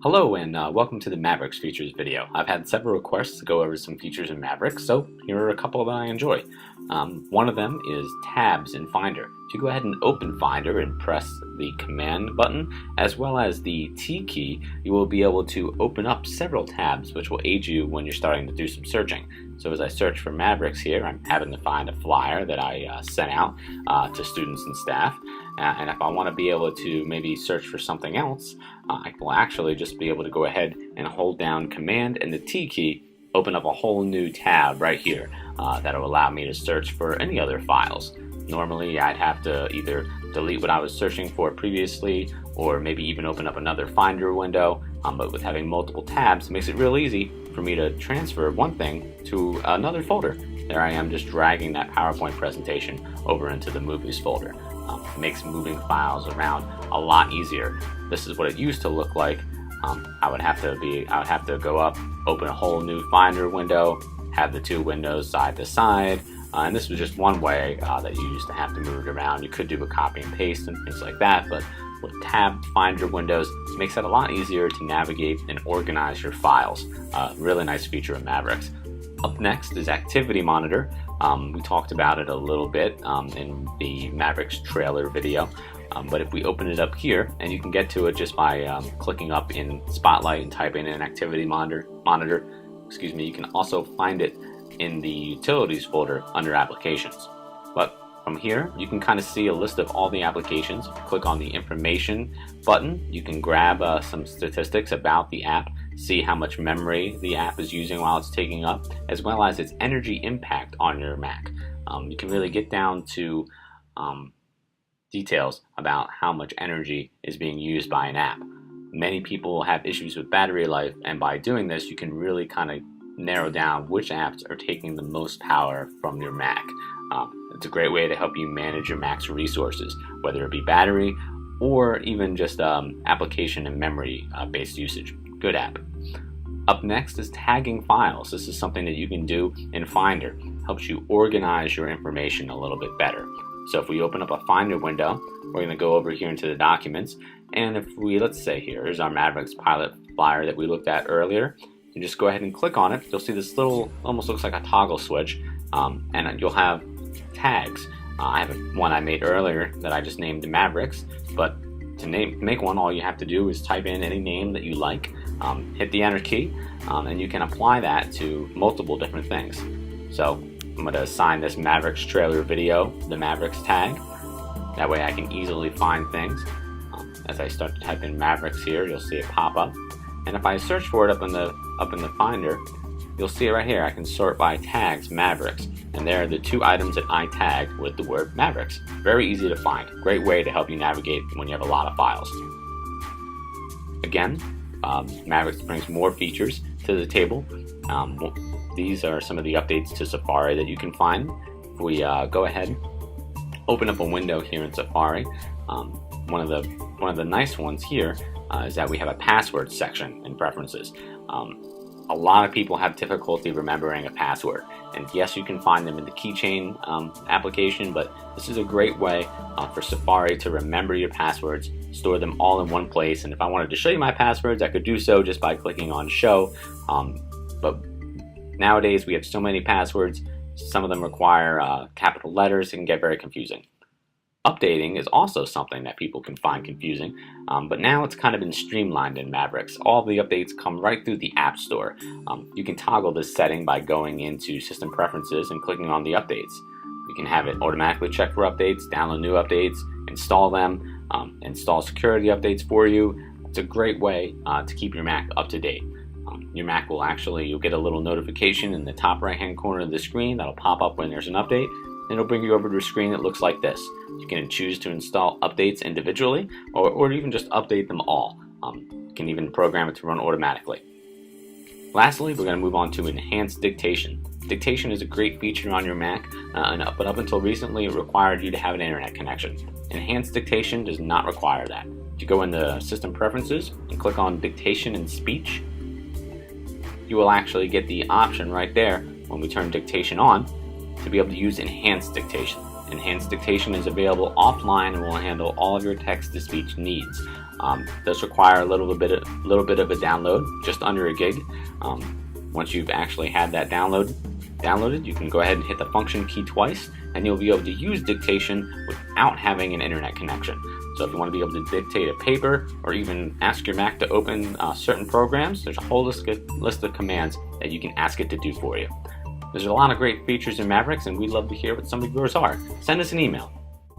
Hello and welcome to the Mavericks Features video. I've had several requests to go over some features in Mavericks, so here are a couple that I enjoy. One of them is tabs in Finder. If you go ahead and open Finder and press the Command button as well as the T key, you will be able to open up several tabs which will aid you when you're starting to do some searching. So as I search for Mavericks here, I'm having to find a flyer that I sent out to students and staff. And if I want to be able to maybe search for something else, I will actually just be able to go ahead and hold down Command and the T key, open up a whole new tab right here that will allow me to search for any other files. Normally I'd have to either delete what I was searching for previously or maybe even open up another Finder window, but with having multiple tabs it makes it real easy for me to transfer one thing to another folder. There I am just dragging that PowerPoint presentation over into the movies folder. It makes moving files around a lot easier. This is what it used to look like. I would have to go up, open a whole new Finder window, have the two windows side to side, and this was just one way that you used to have to move it around. You could do a copy and paste and things like that, but with tabbed Finder windows, it makes it a lot easier to navigate and organize your files. Really nice feature in Mavericks. Up next is Activity Monitor. We talked about it a little bit in the Mavericks trailer video, but if we open it up here, and you can get to it just by clicking up in Spotlight and typing in Activity Monitor, you can also find it in the Utilities folder under Applications. But from here, you can kind of see a list of all the applications. Click on the Information button. You can grab some statistics about the app, see how much memory the app is using while it's taking up, as well as its energy impact on your Mac. You can really get down to details about how much energy is being used by an app. Many people have issues with battery life, and by doing this, you can really kind of narrow down which apps are taking the most power from your Mac. It's a great way to help you manage your Mac's resources, whether it be battery or even just application and memory based usage. Good app. Up next is tagging files. This is something that you can do in Finder. Helps you organize your information a little bit better. So if we open up a Finder window, we're going to go over here into the documents, and if we, let's say here's our Mavericks pilot flyer that we looked at earlier. You just go ahead and click on it. You'll see this little, almost looks like a toggle switch, and you'll have tags. I have one I made earlier that I just named Mavericks, but to make one, all you have to do is type in any name that you like, hit the Enter key, and you can apply that to multiple different things. So I'm going to assign this Mavericks trailer video the Mavericks tag. That way I can easily find things. As I start to type in Mavericks here, you'll see it pop up. And if I search for it up in the Finder, you'll see it right here. I can sort by tags Mavericks, and there are the two items that I tagged with the word Mavericks. Very easy to find. Great way to help you navigate when you have a lot of files. Again, Mavericks brings more features to the table. These are some of the updates to Safari that you can find. If we go ahead, open up a window here in Safari. One of the nice ones here is that we have a password section in Preferences. A lot of people have difficulty remembering a password, and yes, you can find them in the keychain application, but this is a great way for Safari to remember your passwords, store them all in one place. And if I wanted to show you my passwords, I could do so just by clicking on Show. But nowadays we have so many passwords, some of them require capital letters. It can get very confusing. Updating is also something that people can find confusing, but now it's kind of been streamlined in Mavericks. All the updates come right through the App Store. You can toggle this setting by going into System Preferences and clicking on the updates. You can have it automatically check for updates, download new updates, install them, install security updates for you. It's a great way to keep your Mac up to date. Your Mac will you'll get a little notification in the top right hand corner of the screen that'll pop up when there's an update. It'll bring you over to a screen that looks like this. You can choose to install updates individually or even just update them all. You can even program it to run automatically. Lastly, we're going to move on to Enhanced Dictation. Dictation is a great feature on your Mac, but up until recently it required you to have an internet connection. Enhanced Dictation does not require that. If you go into System Preferences and click on Dictation and Speech, you will actually get the option right there when we turn dictation on to be able to use Enhanced Dictation. Enhanced Dictation is available offline and will handle all of your text-to-speech needs. Does require a little bit of a download, just under a gig. Once you've actually had that downloaded, you can go ahead and hit the function key twice, and you'll be able to use Dictation without having an internet connection. So if you want to be able to dictate a paper or even ask your Mac to open certain programs, there's a whole list of commands that you can ask it to do for you. There's a lot of great features in Mavericks, and we'd love to hear what some of yours are. Send us an email.